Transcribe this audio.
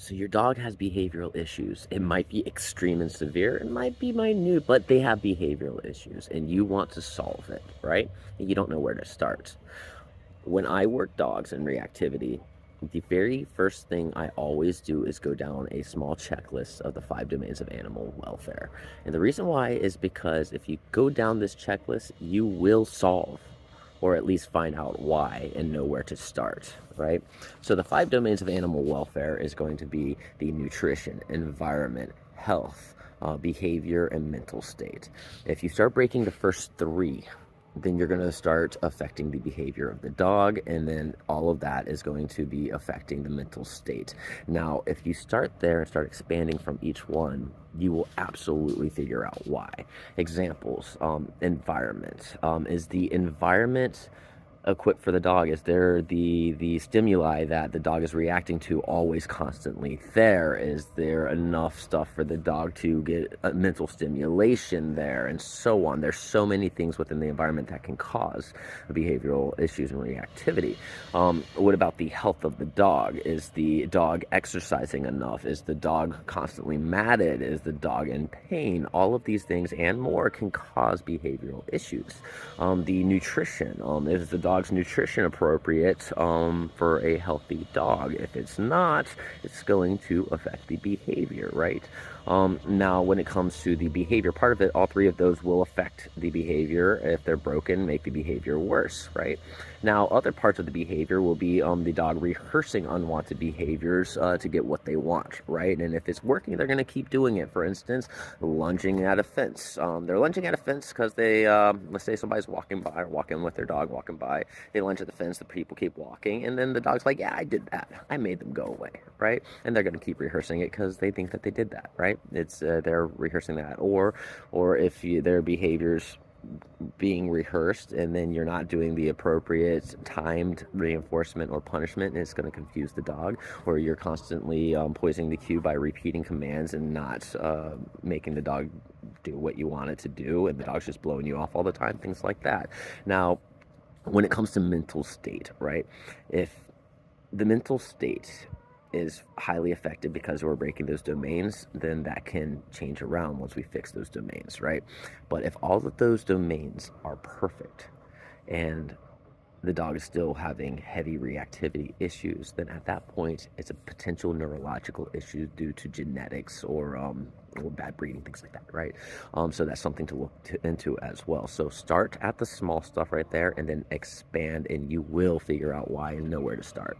So your dog has behavioral issues. It might be extreme and severe, it might be minute, but they have behavioral issues and you want to solve it, right? And you don't know where to start. When I work dogs in reactivity, the very first thing I always do is go down a small checklist of the 5 domains of animal welfare. And the reason why is because if you go down this checklist, you will solve or at least find out why and know where to start, right? So the 5 domains of animal welfare is going to be the nutrition, environment, health, behavior, and mental state. If you start breaking the first three, then you're going to start affecting the behavior of the dog, and then all of that is going to be affecting the mental state. Now, if you start there and start expanding from each one, you will absolutely figure out why. Examples: environment. Is the environment equipped for the dog? Is there the stimuli that the dog is reacting to always constantly there? Is there enough stuff for the dog to get a mental stimulation there, and so on? There's so many things within the environment that can cause behavioral issues and reactivity. What about the health of the dog? Is the dog exercising enough? Is the dog constantly matted? Is the dog in pain? All of these things and more can cause behavioral issues. The nutrition, is the dog's nutrition appropriate for a healthy dog? If it's not, it's going to affect the behavior, right? Now, when it comes to the behavior part of it, all three of those will affect the behavior. If they're broken, make the behavior worse, right? Now, other parts of the behavior will be the dog rehearsing unwanted behaviors to get what they want, right? And if it's working, they're going to keep doing it. For instance, lunging at a fence. They're lunging at a fence because they, let's say somebody's walking by or walking with their dog walking by. They lunge at the fence, the people keep walking, and then the dog's like, yeah, I did that. I made them go away, right? And they're going to keep rehearsing it because they think that they did that, right? It's they're rehearsing that. Or if their behaviors being rehearsed and then you're not doing the appropriate timed reinforcement or punishment, and it's going to confuse the dog. Or you're constantly poisoning the cue by repeating commands and not making the dog do what you want it to do, and the dog's just blowing you off all the time, things like that. Now, when it comes to mental state, right? If the mental state is highly affected because we're breaking those domains, then that can change around once we fix those domains, right? But if all of those domains are perfect and the dog is still having heavy reactivity issues, then at that point it's a potential neurological issue due to genetics or bad breeding, things like that, right? So that's something to look into as well. So start at the small stuff right there and then expand, and you will figure out why and know where to start.